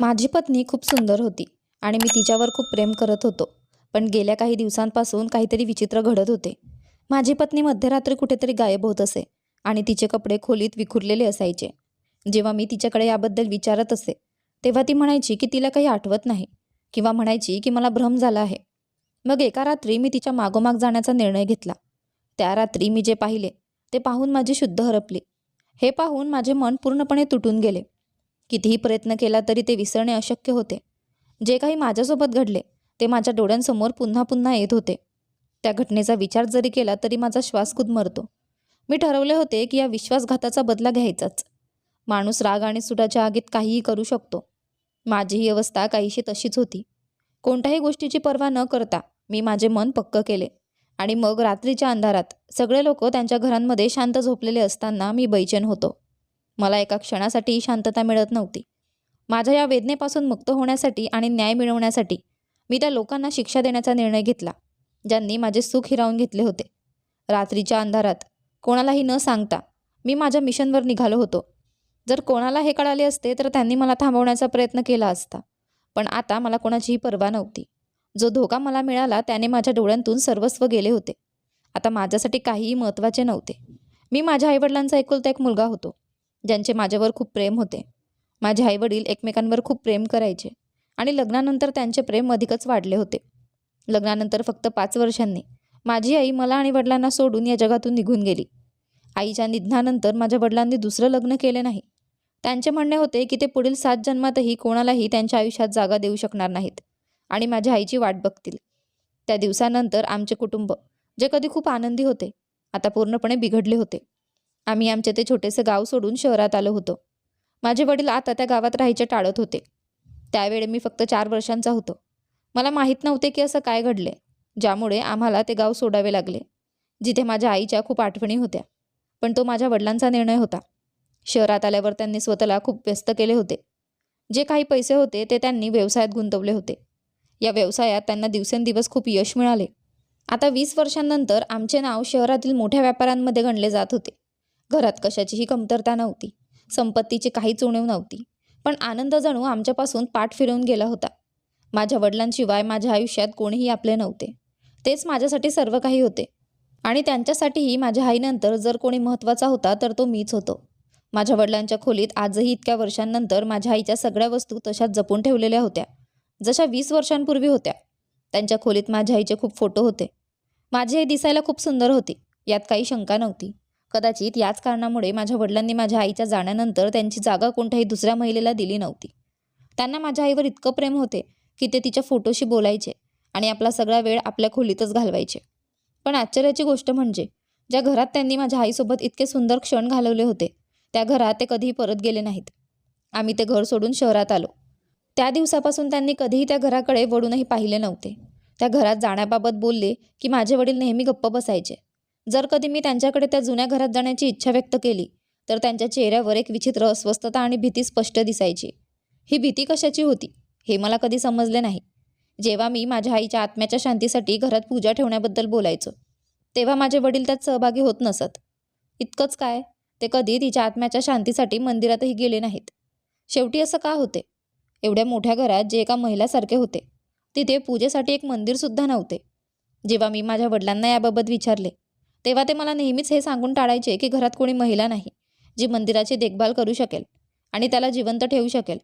माझी पत्नी खूप सुंदर होती आणि मी तिच्यावर खूप प्रेम करत होतो. पण गेल्या काही दिवसांपासून काहीतरी विचित्र घडत होते. माझी पत्नी मध्यरात्री कुठेतरी गायब होत असे आणि तिचे कपडे खोलीत विखुरलेले असायचे. जेव्हा मी तिच्याकडे याबद्दल विचारत असे, तेव्हा ती म्हणायची की तिला काही आठवत नाही किंवा म्हणायची की मला भ्रम झाला आहे. मग एका रात्री मी तिच्या मागोमाग जाण्याचा निर्णय घेतला. त्या रात्री मी जे पाहिले ते पाहून माझी शुद्ध हरपली. हे पाहून माझे मन पूर्णपणे तुटून गेले. कितीही प्रयत्न केला तरी ते विसरणे अशक्य होते. जे काही माझ्यासोबत घडले ते माझ्या डोळ्यांसमोर पुन्हा पुन्हा येत होते. त्या घटनेचा विचार जरी केला तरी माझा श्वास गुदमरतो. मी ठरवले होते की या विश्वासघाताचा बदला घ्यायचाच. माणूस राग आणि सुटाच्या आगीत काहीही करू शकतो. माझीही अवस्था काहीशी तशीच होती. कोणत्याही गोष्टीची पर्वा न करता मी माझे मन पक्क केले आणि मग रात्रीच्या अंधारात सगळे लोक त्यांच्या घरांमध्ये शांत झोपलेले असताना मी बैचेन होतो. मला एका क्षणासाठीही शांतता मिळत नव्हती. माझ्या या वेदनेपासून मुक्त होण्यासाठी आणि न्याय मिळवण्यासाठी मी त्या लोकांना शिक्षा देण्याचा निर्णय घेतला, ज्यांनी माझे सुख हिरावून घेतले होते. रात्रीच्या अंधारात कोणालाही न सांगता मी माझ्या मिशनवर निघालो होतो. जर कोणाला हे कळाले असते तर त्यांनी मला थांबवण्याचा प्रयत्न केला असता. पण आता मला कोणाचीही पर्वा नव्हती. जो धोका मला मिळाला त्याने माझ्या डोळ्यांतून सर्वस्व गेले होते. आता माझ्यासाठी काहीही महत्त्वाचे नव्हते. मी माझ्या आईवडिलांचा एकुलता एक मुलगा होतो, ज्यांचे माझ्यावर खूप प्रेम होते. माझे आईवडील एकमेकांवर खूप प्रेम करायचे आणि लग्नानंतर त्यांचे प्रेम अधिकच वाढले होते. लग्नानंतर फक्त 5 वर्षांनी माझी आई मला आणि वडिलांना सोडून या जगातून निघून गेली. आईच्या निधनानंतर माझ्या वडिलांनी दुसरं लग्न केले नाही. त्यांचे म्हणणे होते की ते पुढील 7 जन्मातही कोणालाही त्यांच्या आयुष्यात जागा देऊ शकणार नाहीत आणि माझ्या आईची वाट बघतील. त्या दिवसानंतर आमचे कुटुंब, जे कधी खूप आनंदी होते, आता पूर्णपणे बिघडले होते. आम्ही आमचे ते छोटेसे गाव सोडून शहरात आलो होतो. माझे वडील आता त्या गावात राहायचे टाळत होते. त्यावेळी मी फक्त 4 वर्षांचा होतो. मला माहीत नव्हते की असं काय घडले, ज्यामुळे आम्हाला ते गाव सोडावे लागले, जिथे माझ्या आईच्या खूप आठवणी होत्या. पण तो माझ्या वडिलांचा निर्णय होता. शहरात आल्यावर त्यांनी स्वतःला खूप व्यस्त केले होते. जे काही पैसे होते ते त्यांनी व्यवसायात गुंतवले होते. या व्यवसायात त्यांना दिवसेंदिवस खूप यश मिळाले. आता 20 वर्षांनंतर आमचे नाव शहरातील मोठ्या व्यापाऱ्यांमध्ये गणले जात होते. घरात कशाचीही कमतरता नव्हती. संपत्तीची काहीच उणीव नव्हती. पण आनंद जणू आमच्यापासून पाठ फिरवून गेला होता. माझ्या वडिलांशिवाय माझ्या आयुष्यात कोणीही आपले नव्हते. तेच माझ्यासाठी सर्व काही होते आणि त्यांच्यासाठीही माझ्या आईनंतर जर कोणी महत्त्वाचा होता तर तो मीच होतो. माझ्या वडिलांच्या खोलीत आजही इतक्या वर्षांनंतर माझ्या आईच्या सगळ्या वस्तू तशाच जपून ठेवलेल्या होत्या, जशा 20 वर्षांपूर्वी होत्या. त्यांच्या खोलीत माझ्या आईचे खूप फोटो होते. माझी आई दिसायला खूप सुंदर होती, यात काही शंका नव्हती. कदाचित याच कारणामुळे माझ्या वडिलांनी माझ्या आईच्या जाण्यानंतर त्यांची जागा कोणत्याही दुसऱ्या महिलेला दिली नव्हती. त्यांना माझ्या आईवर इतकं प्रेम होते की ते तिच्या फोटोशी बोलायचे आणि आपला सगळा वेळ आपल्या खोलीतच घालवायचे. पण आश्चर्याची गोष्ट म्हणजे ज्या घरात त्यांनी माझ्या आईसोबत इतके सुंदर क्षण घालवले होते, त्या घरात ते कधीही परत गेले नाहीत. आम्ही ते घर सोडून शहरात आलो. त्या दिवसापासून त्यांनी कधीही त्या घराकडे वळूनही पाहिले नव्हते. त्या घरात जाण्याबाबत बोलले की माझे वडील नेहमी गप्प बसायचे. जर कधी मी त्यांच्याकडे त्या जुन्या घरात जाण्याची इच्छा व्यक्त केली तर त्यांच्या चेहऱ्यावर एक विचित्र अस्वस्थता आणि भीती स्पष्ट दिसायची. ही भीती कशाची होती हे मला कधी समजले नाही. जेव्हा मी माझ्या आईच्या आत्म्याच्या शांतीसाठी घरात पूजा ठेवण्याबद्दल बोलायचो, तेव्हा माझे वडील त्यात सहभागी होत नसत. इतकंच काय, ते कधी तिच्या आत्म्याच्या शांतीसाठी मंदिरातही गेले नाहीत. शेवटी असं का होते? एवढ्या मोठ्या घरात जे एका महिलासारखे होते, तिथे पूजेसाठी एक मंदिरसुद्धा नव्हते. जेव्हा मी माझ्या वडिलांना याबाबत विचारले तेव्हा ते मला नेहमीच हे सांगून टाळायचे की घरात कोणी महिला नाही जी मंदिराची देखभाल करू शकेल आणि त्याला जिवंत ठेवू शकेल.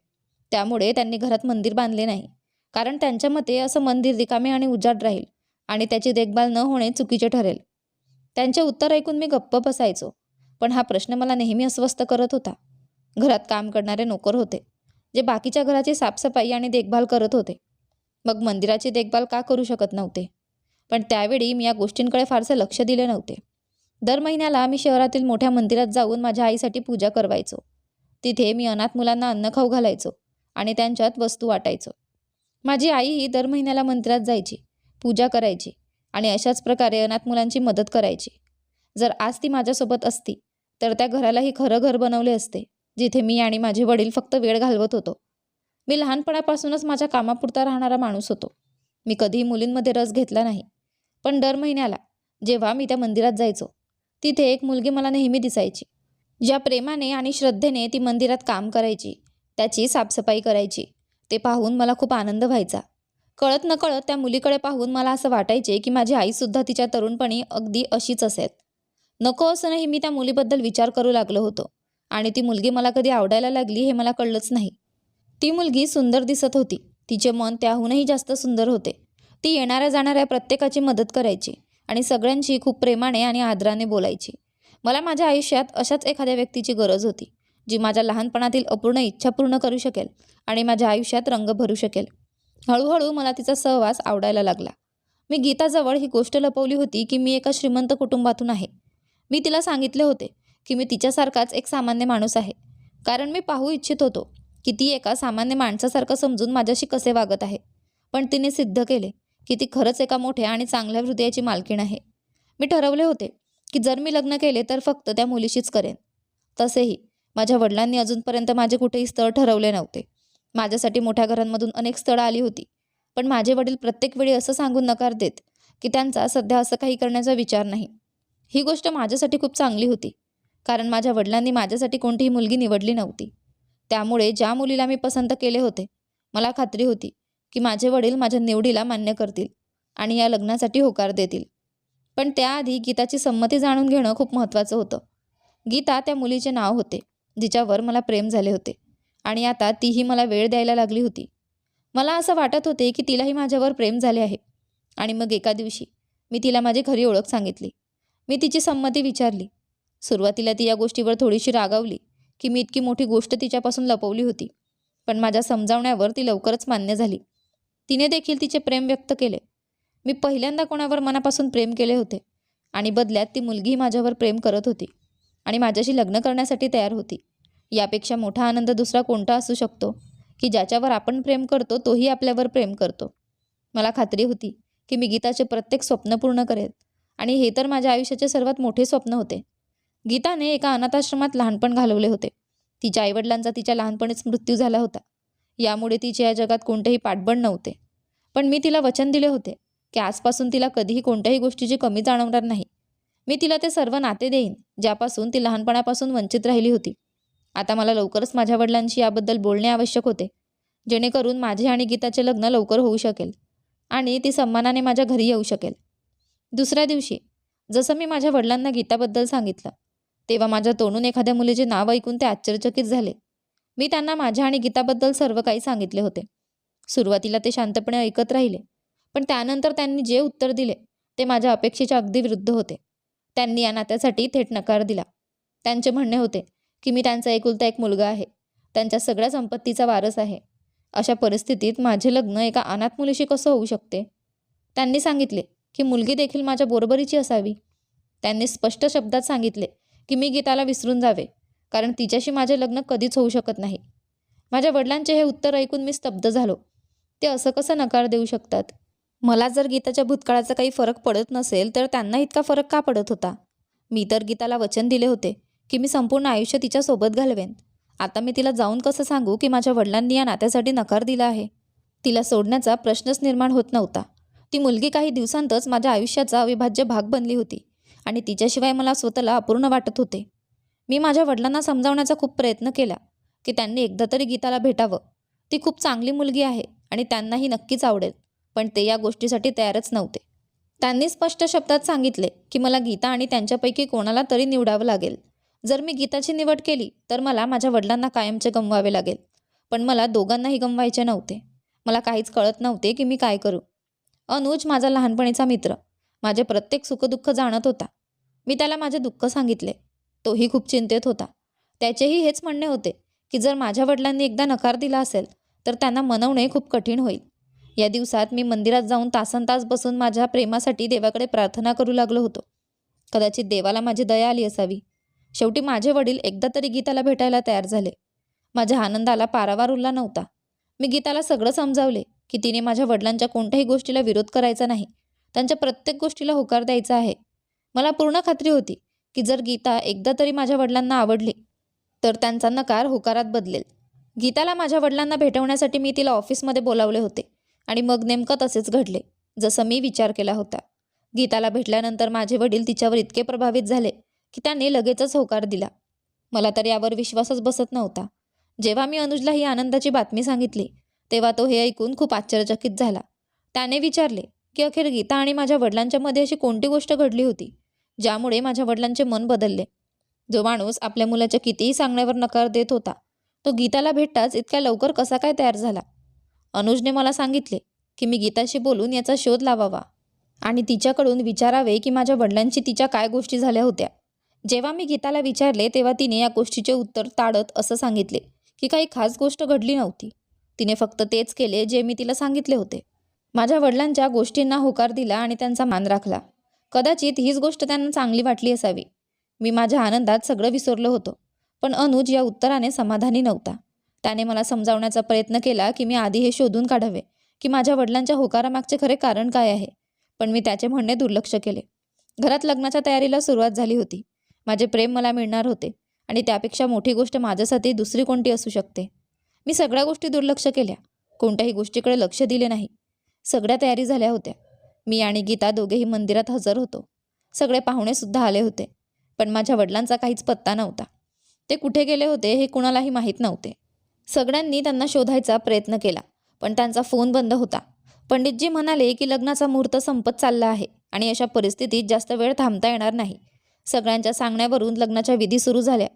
त्यामुळे त्यांनी घरात मंदिर बांधले नाही, कारण त्यांच्या मते असं मंदिर रिकामे आणि उजाड राहील आणि त्याची देखभाल न होणे चुकीचे ठरेल. त्यांचे उत्तर ऐकून मी गप्प बसायचो. पण हा प्रश्न मला नेहमी अस्वस्थ करत होता. घरात काम करणारे नोकर होते, जे बाकीच्या घराची साफसफाई आणि देखभाल करत होते. मग मंदिराची देखभाल का करू शकत नव्हते? पण त्यावेळी मी या गोष्टींकडे फारसे लक्ष दिले नव्हते. दर महिन्याला मी शहरातील मोठ्या मंदिरात जाऊन माझ्या आईसाठी पूजा करवायचो. तिथे मी अनाथ मुलांना अन्न खाऊ घालायचो आणि त्यांच्यात वस्तू वाटायचो. माझी आईही दर महिन्याला मंदिरात जायची, पूजा करायची आणि अशाच प्रकारे अनाथ मुलांची मदत करायची. जर आज ती माझ्यासोबत असती तर त्या घरालाही खरं घर बनवले असते, जिथे मी आणि माझे वडील फक्त वेळ घालवत होतो. मी लहानपणापासूनच माझ्या कामापुरता राहणारा माणूस होतो. मी कधीही मुलींमध्ये रस घेतला नाही. पण दर महिन्याला जेव्हा मी त्या मंदिरात जायचो, तिथे एक मुलगी मला नेहमी दिसायची. ज्या प्रेमाने आणि श्रद्धेने ती मंदिरात काम करायची, त्याची साफसफाई करायची ते पाहून मला खूप आनंद व्हायचा. कळत नकळत त्या मुलीकडे पाहून मला असं वाटायचे की माझी आईसुद्धा तिच्या तरुणपणी अगदी अशीच असेल. नको असूनही मी त्या मुलीबद्दल विचार करू लागलो होतो आणि ती मुलगी मला कधी आवडायला लागली हे मला कळलंच नाही. ती मुलगी सुंदर दिसत होती. तिचे मन त्याहूनही जास्त सुंदर होते. ती येणाऱ्या जाणाऱ्या प्रत्येकाची मदत करायची आणि सगळ्यांशी खूप प्रेमाने आणि आदराने बोलायची. मला माझ्या आयुष्यात अशाच एखाद्या व्यक्तीची गरज होती, जी माझ्या लहानपणातील अपूर्ण इच्छा पूर्ण करू शकेल आणि माझ्या आयुष्यात रंग भरू शकेल. हळूहळू मला तिचा सहवास आवडायला लागला. मी गीताजवळ ही गोष्ट लपवली होती की मी एका श्रीमंत कुटुंबातून आहे. मी तिला सांगितले होते की मी तिच्यासारखाच एक सामान्य माणूस आहे, कारण मी पाहू इच्छित होतो की ती एका सामान्य माणसासारखं समजून माझ्याशी कसे वागत आहे. पण तिने सिद्ध केले की ती खरंच एका मोठ्या आणि चांगल्या हृदयाची मालकीण आहे. मी ठरवले होते की जर मी लग्न केले तर फक्त त्या मुलीशीच करेन. तसेही माझ्या वडिलांनी अजूनपर्यंत माझे कुठेही स्थळ ठरवले नव्हते. माझ्यासाठी मोठ्या घरांमधून अनेक स्थळं आली होती, पण माझे वडील प्रत्येक वेळी असं सांगून नकार देत की त्यांचा सध्या असं काही करण्याचा विचार नाही. ही गोष्ट माझ्यासाठी खूप चांगली होती, कारण माझ्या वडिलांनी माझ्यासाठी कोणतीही मुलगी निवडली नव्हती. त्यामुळे ज्या मुलीला मी पसंत केले होते, मला खात्री होती की माझे वडील माझ्या निवडीला मान्य करतील आणि या लग्नासाठी होकार देतील. पण त्याआधी गीताची संमती जाणून घेणं खूप महत्त्वाचं होतं. गीता त्या मुलीचे नाव होते, जिच्यावर मला प्रेम झाले होते आणि आता तीही मला वेळ द्यायला लागली होती. मला असं वाटत होते की तिलाही माझ्यावर प्रेम झाले आहे. आणि मग एका दिवशी मी तिला माझी खरी ओळख सांगितली. मी तिची संमती विचारली. सुरुवातीला ती या गोष्टीवर थोडीशी रागावली की मी इतकी मोठी गोष्ट तिच्यापासून लपवली होती, पण माझ्या समजावण्यावर ती लवकरच मान्य झाली. तिने देखील तिचे प्रेम व्यक्त केले. मी पहिल्यांदा कोणावर मनापासून प्रेम केले होते आणि बदल्यात ती मुलगीही माझ्यावर प्रेम करत होती आणि माझ्याशी लग्न करण्यासाठी तयार होती. यापेक्षा मोठा आनंद दुसरा कोणता असू शकतो की ज्याच्यावर आपण प्रेम करतो तोही आपल्यावर प्रेम करतो. मला खात्री होती की मी गीताचे प्रत्येक स्वप्न पूर्ण करेल आणि हे तर माझ्या आयुष्याचे सर्वात मोठे स्वप्न होते. गीताने एका अनाथाश्रमात लहानपण घालवले होते. तिच्या आईवडिलांचा तिच्या लहानपणीच मृत्यू झाला होता. यामुळे तिचे या जगात कोणतेही पाठबळ नव्हते. पण मी तिला वचन दिले होते की आजपासून तिला कधीही कोणत्याही गोष्टीची कमी जाणवणार नाही. मी तिला ते सर्व नाते देईन ज्यापासून ती लहानपणापासून वंचित राहिली होती. आता मला लवकरच माझ्या वडिलांशी याबद्दल बोलणे आवश्यक होते, जेणेकरून माझे आणि गीताचे लग्न लवकर होऊ शकेल आणि ती सन्मानाने माझ्या घरी येऊ शकेल. दुसऱ्या दिवशी जसं मी माझ्या वडिलांना गीताबद्दल सांगितलं, तेव्हा माझ्या तोंडून एखाद्या मुलीचे नाव ऐकून ते आश्चर्यचकित झाले. मी त्यांना माझ्या आणि गीताबद्दल सर्व काही सांगितले होते. सुरुवातीला ते शांतपणे ऐकत राहिले, पण त्यानंतर त्यांनी जे उत्तर दिले ते माझ्या अपेक्षेच्या अगदी विरुद्ध होते. त्यांनी या नात्यासाठी थेट नकार दिला. त्यांचे म्हणणे होते की मी त्यांचा एकुलता एक मुलगा आहे, त्यांच्या सगळ्या संपत्तीचा वारस आहे. अशा परिस्थितीत माझे लग्न एका अनाथ मुलीशी कसं होऊ शकते? त्यांनी सांगितले की मुलगी देखील माझ्या बरोबरीची असावी. त्यांनी स्पष्ट शब्दात सांगितले की मी गीताला विसरून जावे, कारण तिच्याशी माझे लग्न कधीच होऊ शकत नाही. माझ्या वडिलांचे हे उत्तर ऐकून मी स्तब्ध झालो. ते असं कसं नकार देऊ शकतात? मला जर गीताच्या भूतकाळाचा काही फरक पडत नसेल तर त्यांना इतका फरक का पडत होता? मी तर गीताला वचन दिले होते की मी संपूर्ण आयुष्य तिच्यासोबत घालवेन. आता मी तिला जाऊन कसं सांगू की माझ्या वडिलांनी या नात्यासाठी नकार दिला आहे? तिला सोडण्याचा प्रश्नच निर्माण होत नव्हता. ती मुलगी काही दिवसांतच माझ्या आयुष्याचा अविभाज्य भाग बनली होती आणि तिच्याशिवाय मला स्वतःला अपूर्ण वाटत होते. मी माझ्या वडिलांना समजावण्याचा खूप प्रयत्न केला की त्यांनी एकदा तरी गीताला भेटावं. ती खूप चांगली मुलगी आहे आणि त्यांनाही नक्कीच आवडेल, पण ते या गोष्टीसाठी तयारच नव्हते. त्यांनी स्पष्ट शब्दात सांगितले की मला गीता आणि त्यांच्यापैकी कोणाला तरी निवडावं लागेल. जर मी गीताची निवड केली तर मला माझ्या वडिलांना कायमचे गमवावे लागेल, पण मला दोघांनाही गमवायचे नव्हते. मला काहीच कळत नव्हते की मी काय करू. अनुज माझा लहानपणीचा मित्र माझे प्रत्येक सुखदुःख जाणत होता. मी त्याला माझे दुःख सांगितले. तोही खूप चिंतेत होता. त्याचेही हेच म्हणणे होते की जर माझ्या वडिलांनी एकदा नकार दिला असेल तर त्यांना मनवणे खूप कठीण होईल. या दिवसात मी मंदिरात जाऊन तासनतास बसून माझ्या प्रेमासाठी देवाकडे प्रार्थना करू लागलो होतो. कदाचित देवाला माझी दया आली असावी. शेवटी माझे वडील एकदा तरी गीताला भेटायला तयार झाले. माझ्या आनंदाला पारावार उरला नव्हता. मी गीताला सगळं समजावले की तिने माझ्या वडिलांच्या कोणत्याही गोष्टीला विरोध करायचा नाही, त्यांच्या प्रत्येक गोष्टीला होकार द्यायचा आहे. मला पूर्ण खात्री होती की जर गीता एकदा तरी माझ्या वडिलांना आवडली तर त्यांचा नकार होकारात बदलेल. गीताला माझ्या वडिलांना भेटवण्यासाठी मी तिला ऑफिसमध्ये बोलावले होते आणि मग नेमकं तसेच घडले जसं मी विचार केला होता. गीताला भेटल्यानंतर माझे वडील तिच्यावर इतके प्रभावित झाले की त्याने लगेचच होकार दिला. मला तर यावर विश्वासच बसत नव्हता. जेव्हा मी अनुजला ही आनंदाची बातमी सांगितली तेव्हा तो हे ऐकून खूप आश्चर्यचकित झाला. त्याने विचारले की अखेर गीता आणि माझ्या वडिलांच्या मध्ये अशी कोणती गोष्ट घडली होती ज्यामुळे माझ्या वडिलांचे मन बदलले. जो माणूस आपल्या मुलाच्या कितीही सांगण्यावर नकार देत होता तो गीताला भेटताच इतक्या लवकर कसा काय तयार झाला. अनुजने मला सांगितले की मी गीताशी बोलून याचा शोध लावावा आणि तिच्याकडून विचारावे की माझ्या वडिलांची तिच्या काय गोष्टी झाल्या होत्या. जेव्हा मी गीताला विचारले तेव्हा तिने या गोष्टीचे उत्तर ताडत असं सांगितले की काही खास गोष्ट घडली नव्हती. तिने फक्त तेच केले जे मी तिला सांगितले होते. माझ्या वडिलांच्या गोष्टींना होकार दिला आणि त्यांचा मान राखला. कदाचित हीच गोष्ट त्यांना चांगली वाटली असावी. मी माझ्या आनंदात सगळं विसरलो होतो. पण अनुज या उत्तराने समाधानी नव्हता. त्याने मला समजावण्याचा प्रयत्न केला की मी आधी हे शोधून काढावे की माझ्या वडिलांच्या होकारामागचे खरे कारण काय आहे. पण मी त्याचे म्हणणे दुर्लक्ष केले. घरात लग्नाच्या तयारीला सुरुवात झाली होती. माझे प्रेम मला मिळणार होते आणि त्यापेक्षा मोठी गोष्ट माझ्यासाठी दुसरी कोणती असू शकते. मी सगळ्या गोष्टी दुर्लक्ष केल्या. कोणत्याही गोष्टीकडे लक्ष दिले नाही. सगळ्या तयारी झाल्या होत्या. मी आणि गीता दोघेही मंदिरात हजर होतो. सगळे पाहुणे सुद्धा आले होते. पण माझ्या वडिलांचा काहीच पत्ता नव्हता. ते कुठे गेले होते हे कुणालाही माहीत नव्हते. सगळ्यांनी त्यांना शोधायचा प्रयत्न केला पण त्यांचा फोन बंद होता. पंडितजी म्हणाले की लग्नाचा मुहूर्त संपत चालला आहे आणि अशा परिस्थितीत जास्त वेळ थांबता येणार नाही. सगळ्यांच्या सांगण्यावरून लग्नाच्या विधी सुरू झाल्या.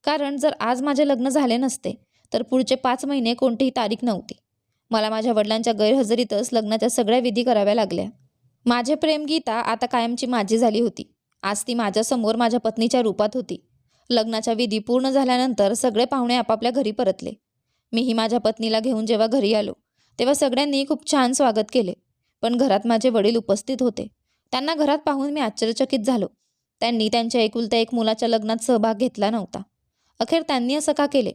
कारण जर आज माझे लग्न झाले नसते तर पुढचे 5 महिने कोणतीही तारीख नव्हती. मला माझ्या वडिलांच्या गैरहजेरीतच लग्नाच्या सगळ्या विधी कराव्या लागल्या. माझे प्रेम गीता आता कायमची माझी झाली होती. आज ती माझ्यासमोर माझ्या पत्नीच्या रूपात होती. लग्नाच्या विधी पूर्ण झाल्यानंतर सगळे पाहुणे आपापल्या घरी परतले. मीही माझ्या पत्नीला घेऊन जेव्हा घरी आलो तेव्हा सगळ्यांनी खूप छान स्वागत केले. पण घरात माझे वडील उपस्थित होते. त्यांना घरात पाहून मी आश्चर्यचकित झालो. त्यांनी त्यांच्या एकुलत्या एक मुलाच्या लग्नात सहभाग घेतला नव्हता. अखेर त्यांनी असं का केले?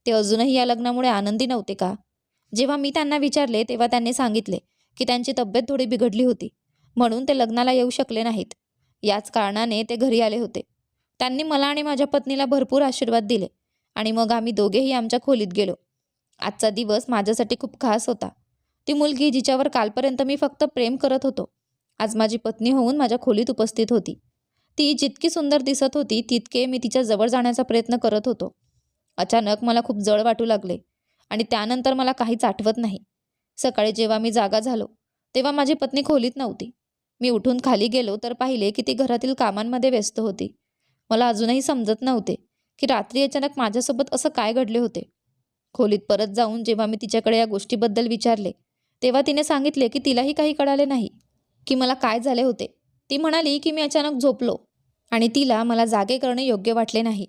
ते अजूनही या लग्नामुळे आनंदी नव्हते का? जेव्हा मी त्यांना विचारले तेव्हा त्यांनी सांगितले की त्यांची तब्येत थोडी बिघडली होती म्हणून ते लग्नाला येऊ शकले नाहीत. याच कारणाने ते घरी आले होते. त्यांनी मला आणि माझ्या पत्नीला भरपूर आशीर्वाद दिले आणि मग आम्ही दोघेही आमच्या खोलीत गेलो. आजचा दिवस माझ्यासाठी खूप खास होता. ती मुलगी जिच्यावर कालपर्यंत मी फक्त प्रेम करत होतो आज माझी पत्नी होऊन माझ्या खोलीत उपस्थित होती. ती जितकी सुंदर दिसत होती तितके मी तिच्या जवळ जाण्याचा प्रयत्न करत होतो. अचानक मला खूप जड वाटू लागले आणि त्यानंतर मला काहीच आठवत नाही. सकाळी जेव्हा मी जागा झालो तेव्हा माझी पत्नी खोलीत नव्हती. मी उठून खाली गेलो तर पाहिले की ती घरातील कामांमध्ये व्यस्त होती. मला अजूनही समजत नव्हते की रात्री अचानक माझ्यासोबत असं काय घडले होते. खोलीत परत जाऊन जेव्हा मी तिच्याकडे या गोष्टीबद्दल विचारले तेव्हा तिने सांगितले की तिलाही काही कळाले नाही की मला काय झाले होते. ती म्हणाली की मी अचानक झोपलो आणि तिला मला जागे करणे योग्य वाटले नाही.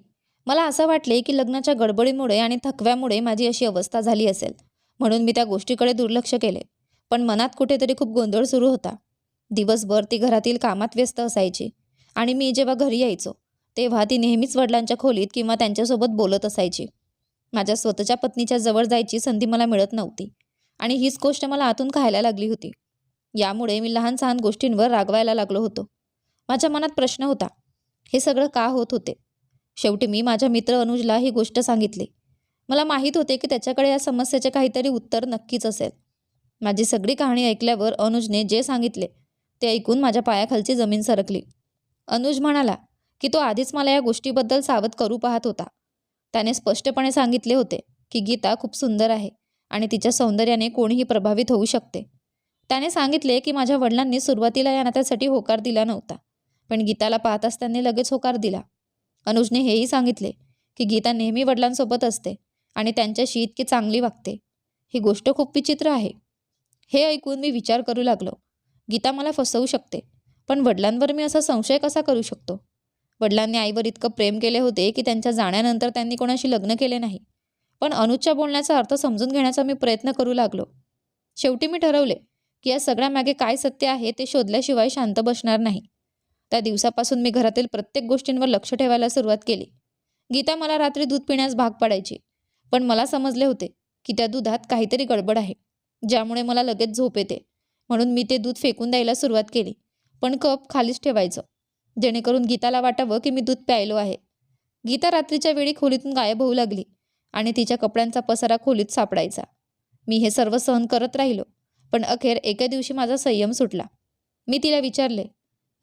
मला असं वाटले की लग्नाच्या गडबडीमुळे आणि थकव्यामुळे माझी अशी अवस्था झाली असेल म्हणून मी त्या गोष्टीकडे दुर्लक्ष केले. पण मनात कुठेतरी खूप गोंधळ सुरू होता. दिवसभर ती घरातील कामात व्यस्त असायची आणि मी जेव्हा घरी यायचो तेव्हा ती नेहमीच वडिलांच्या खोलीत किंवा त्यांच्यासोबत बोलत असायची. माझ्या स्वतःच्या पत्नीच्या जवळ जायची संधी मला मिळत नव्हती आणि हीच गोष्ट मला आतून खायला लागली होती. यामुळे मी लहान सहान गोष्टींवर रागवायला लागलो होतो. माझ्या मनात प्रश्न होता, हे सगळं का होत होते? शेवटी मी माझ्या मित्र अनुजला ही गोष्ट सांगितली. मला माहीत होते की त्याच्याकडे या समस्येचे काहीतरी उत्तर नक्कीच असेल. माझी सगळी कहाणी ऐकल्यावर अनुजने जे सांगितले ते ऐकून माझ्या पायाखालची जमीन सरकली. अनुज म्हणाला की तो आधीच मला या गोष्टीबद्दल सावध करू पाहत होता. त्याने स्पष्टपणे सांगितले होते की गीता खूप सुंदर आहे आणि तिच्या सौंदर्याने कोणीही प्रभावित होऊ शकते. त्याने सांगितले की माझ्या वडिलांनी सुरुवातीला या नात्यासाठी होकार दिला नव्हता पण गीताला पाहताच त्यांनी लगेच होकार दिला. अनुजने हेही सांगितले की गीता नेहमी वडिलांसोबत असते आणि त्यांच्याशी इतकी चांगली वागते. ही गोष्ट खूप विचित्र आहे. हे ऐकून मी विचार करू लागलो. गीता मला फसवू शकते पण वडिलांवर मी असा संशय कसा करू शकतो? वडिलांनी आईवर इतकं प्रेम केले होते की त्यांच्या जाण्यानंतर त्यांनी कोणाशी लग्न केले नाही. पण अनुजच्या बोलण्याचा अर्थ समजून घेण्याचा मी प्रयत्न करू लागलो. शेवटी मी ठरवले की या सगळ्यामागे काय सत्य आहे ते शोधल्याशिवाय शांत बसणार नाही. त्या दिवसापासून मी घरातील प्रत्येक गोष्टींवर लक्ष ठेवायला सुरुवात केली. गीता मला रात्री दूध पिण्यास भाग पाडायची पण मला समजले होते की त्या दुधात काहीतरी गडबड आहे ज्यामुळे मला लगेच झोप येते. म्हणून मी ते दूध फेकून द्यायला सुरुवात केली पण कप खालीच ठेवायचं जेणेकरून गीताला वाटावं की मी दूध प्यायलो आहे. गीता रात्रीच्या वेळी खोलीतून गायब होऊ लागली आणि तिच्या कपड्यांचा पसारा खोलीत सापडायचा. मी हे सर्व सहन करत राहिलो पण अखेर एके दिवशी माझा संयम सुटला. मी तिला विचारले,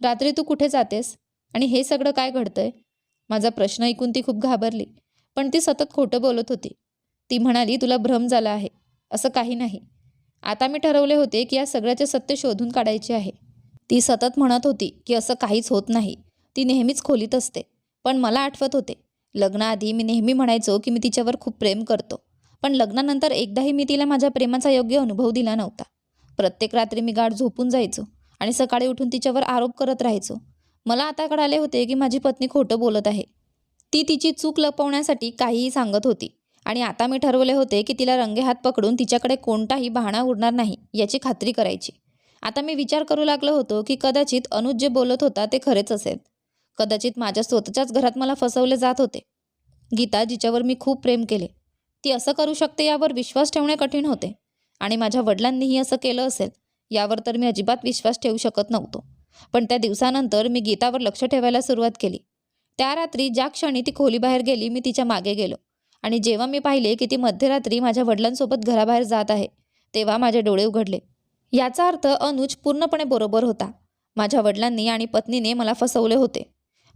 रात्री तू कुठे जातेस आणि हे सगळं काय घडतंय? माझा प्रश्न ऐकून ती खूप घाबरली पण ती सतत खोटं बोलत होती. ती म्हणाली, तुला भ्रम झाला आहे. असं काही नाही. आता मी ठरवले होते की या सगळ्याचे सत्य शोधून काढायचे आहे. ती सतत म्हणत होती की असं काहीच होत नाही. ती नेहमीच खोलीत असते. पण मला आठवत होते, लग्नाआधी मी नेहमी म्हणायचो की मी तिच्यावर खूप प्रेम करतो. पण लग्नानंतर एकदाही मी तिला माझ्या प्रेमाचा योग्य अनुभव दिला नव्हता. प्रत्येक रात्री मी गाढ झोपून जायचो आणि सकाळी उठून तिच्यावर आरोप करत राहायचो. मला आता कळाले होते की माझी पत्नी खोटं बोलत आहे. ती तिची चूक लपवण्यासाठी काहीही सांगत होती. आणि आता मी ठरवले होते की तिला रंगेहात पकडून तिच्याकडे कोणताही बहाणा उरणार नाही याची खात्री करायची. आता मी विचार करू लागलो होतो की कदाचित अनुज जे बोलत होता ते खरेच असेल. कदाचित माझ्या स्वतःच्याच घरात मला फसवले जात होते. गीता, जिच्यावर मी खूप प्रेम केले, ती असं करू शकते यावर विश्वास ठेवणे कठीण होते. आणि माझ्या वडिलांनीही असं केलं असेल यावर तर मी अजिबात विश्वास ठेवू शकत नव्हतो. पण त्या दिवसानंतर मी गीतावर लक्ष ठेवायला सुरुवात केली. त्या रात्री ज्या क्षणी ती खोलीबाहेर गेली, मी तिच्या मागे गेलो. आणि जेव्हा मी पाहिले की ती मध्यरात्री माझ्या वडिलांसोबत घराबाहेर जात आहे, तेव्हा माझे डोळे उघडले. याचा अर्थ अनुज पूर्णपणे बरोबर होता. माझ्या वडिलांनी आणि पत्नीने मला फसवले होते.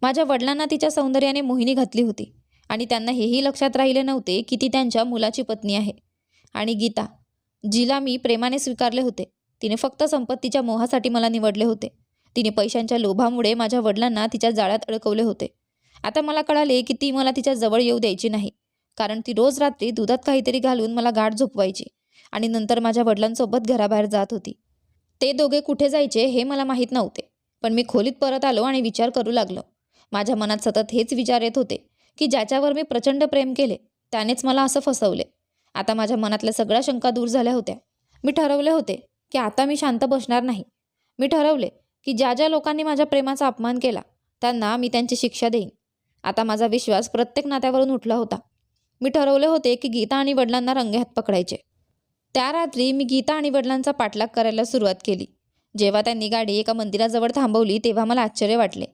माझ्या वडिलांना तिच्या सौंदर्याने मोहिनी घातली होती आणि त्यांना हेही लक्षात राहिले नव्हते की ती त्यांच्या मुलाची पत्नी आहे. आणि गीता, जिला मी प्रेमाने स्वीकारले होते, तिने फक्त संपत्तीच्या मोहासाठी मला निवडले होते. तिने पैशांच्या लोभामुळे माझ्या वडिलांना तिच्या जाळ्यात अडकवले होते. आता मला कळाले की ती मला तिच्या जवळ येऊ द्यायची नाही, कारण ती रोज रात्री दुधात काहीतरी घालून मला गाढ झोपवायची आणि नंतर माझ्या वडिलांसोबत घराबाहेर जात होती. ते दोघे कुठे जायचे हे मला माहीत नव्हते. पण मी खोलीत परत आलो आणि विचार करू लागलो. माझ्या मनात सतत हेच विचार येत होते की ज्याच्यावर मी प्रचंड प्रेम केले त्यानेच मला असं फसवले. आता माझ्या मनातल्या सगळ्या शंका दूर झाल्या होत्या. मी ठरवले होते की आता मी शांत बसणार नाही. मी ठरवले की ज्या ज्या लोकांनी माझ्या प्रेमाचा अपमान केला त्यांना मी त्यांची शिक्षा देईन. आता माझा विश्वास प्रत्येक नात्यावरून उठला होता. मी ठरवले होते की गीता आणि वडिलांना रंगेहात पकडायचे. त्या रात्री मी गीता आणि वडिलांचा पाठलाग करायला सुरुवात केली. जेव्हा त्यांनी गाडी एका मंदिराजवळ थांबवली तेव्हा मला आश्चर्य वाटले.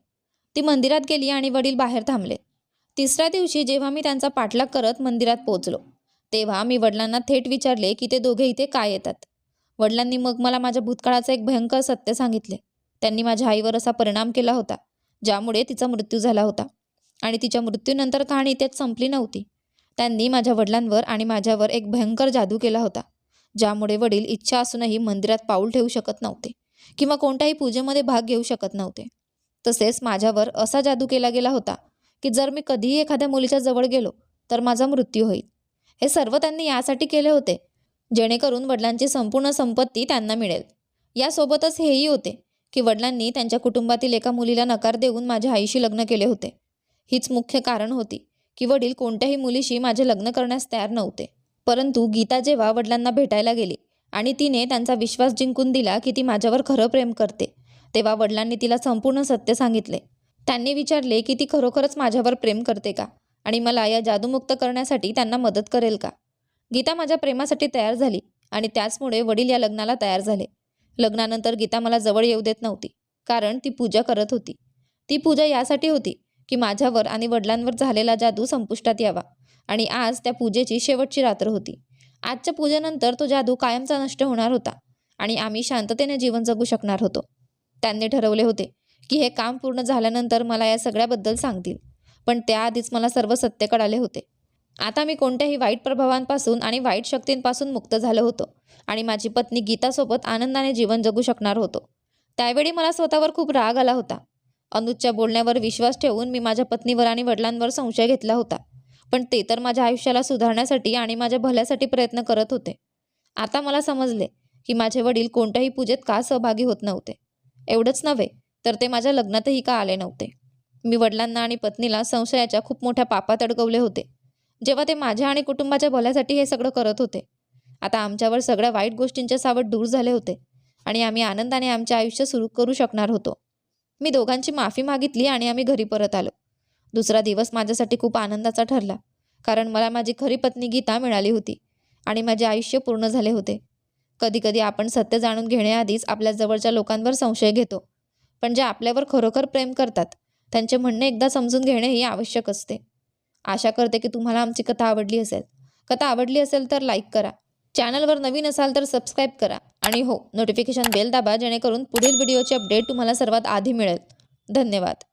ती मंदिरात गेली आणि वडील बाहेर थांबले. तिसऱ्या दिवशी जेव्हा मी त्यांचा पाठलाग करत मंदिरात पोहोचलो, तेव्हा मी वडिलांना थेट विचारले की ते दोघे इथे काय येतात. वडिलांनी मग मला माझ्या भूतकाळाचं एक भयंकर सत्य सांगितले. त्यांनी माझ्या आईवर असा परिणाम केला होता ज्यामुळे तिचा मृत्यू झाला होता. आणि तिच्या मृत्यूनंतर कहाणी इथेच संपली नव्हती. त्यांनी माझ्या वडिलांवर आणि माझ्यावर एक भयंकर जादू केला होता, ज्यामुळे वडील इच्छा असूनही मंदिरात पाऊल ठेवू शकत नव्हते किंवा कोणत्याही पूजेमध्ये भाग घेऊ शकत नव्हते. तसेच माझ्यावर असा जादू केला गेला होता की जर मी कधीही एखाद्या मुलीच्या जवळ गेलो तर माझा मृत्यू होईल. हे सर्व त्यांनी यासाठी केले होते जेणेकरून वडिलांची संपूर्ण संपत्ती त्यांना मिळेल. यासोबतच हेही होते की वडिलांनी त्यांच्या कुटुंबातील एका मुलीला नकार देऊन माझ्या आईशी लग्न केले होते. हीच मुख्य कारण होती की वडील कोणत्याही मुलीशी माझे लग्न करण्यास तयार नव्हते. परंतु गीता जेव्हा वडिलांना भेटायला गेली आणि तिने त्यांचा विश्वास जिंकून दिला की ती माझ्यावर खरं प्रेम करते, तेव्हा वडिलांनी तिला संपूर्ण सत्य सांगितले. त्यांनी विचारले की ती खरोखरच माझ्यावर प्रेम करते का आणि मला या जादूमुक्त करण्यासाठी त्यांना मदत करेल का. गीता माझ्या प्रेमासाठी तयार झाली आणि त्याचमुळे वडील या लग्नाला तयार झाले. लग्नानंतर गीता मला जवळ येऊ देत नव्हती, कारण ती पूजा करत होती. ती पूजा यासाठी होती की माझ्यावर आणि वडिलांवर झालेला जादू संपुष्टात यावा. आणि आज त्या पूजेची शेवटची रात्र होती. आजच्या पूजेनंतर तो जादू कायमचा नष्ट होणार होता आणि आम्ही शांततेने जीवन जगू शकणार होतो. त्यांनी ठरवले होते की हे काम पूर्ण झाल्यानंतर मला या सगळ्याबद्दल सांगतील, पण त्याआधीच मला सर्व सत्य कळाले होते. आता मी कोणत्याही वाईट प्रभावांपासून आणि वाईट शक्तींपासून मुक्त झालो होतो आणि माझी पत्नी गीतासोबत आनंदाने जीवन जगू शकणार होतो. त्यावेळी मला स्वतःवर खूप राग आला होता. अनुजच्या बोलण्यावर विश्वास ठेवून मी माझ्या पत्नीवर आणि वडिलांवर संशय घेतला होता, पण ते तर माझ्या आयुष्याला सुधारण्यासाठी आणि माझ्या भल्यासाठी प्रयत्न करत होते. आता मला समजले की माझे वडील कोणत्याही पूजेत का सहभागी होत नव्हते. एवढंच नव्हे तर ते माझ्या लग्नातही का आले नव्हते. मी वडिलांना आणि पत्नीला संशयाच्या खूप मोठ्या पापात अडकवले होते, जेव्हा ते माझ्या आणि कुटुंबाच्या भल्यासाठी हे सगळं करत होते. आता आमच्यावर सगळ्या वाईट गोष्टींचे सावट दूर झाले होते आणि आम्ही आनंदाने आमचे आयुष्य सुरू करू शकणार होतो. मी दोघांची माफी मागितली आणि आम्ही घरी परत आलो. दुसरा दिवस माझ्यासाठी खूप आनंदाचा ठरला, कारण मला माझी खरी पत्नी गीता मिळाली होती आणि माझे आयुष्य पूर्ण झाले होते. कधीकधी आपण सत्य जाणून घेण्याआधीच आपल्या जवळच्या लोकांवर संशय घेतो, पण जे आपल्यावर खरोखर प्रेम करतात त्यांचे म्हणणे एकदा समजून घेणेही आवश्यक असते. आशा करते की तुम्हाला आमची कथा आवडली असेल. कथा आवडली असेल तर लाईक करा, चॅनलवर नवीन असाल तर सबस्क्राईब करा आणि हो, नोटिफिकेशन बेल दाबा जेणेकरून पुढील व्हिडिओचे अपडेट तुम्हाला सर्वात आधी मिळेल. धन्यवाद.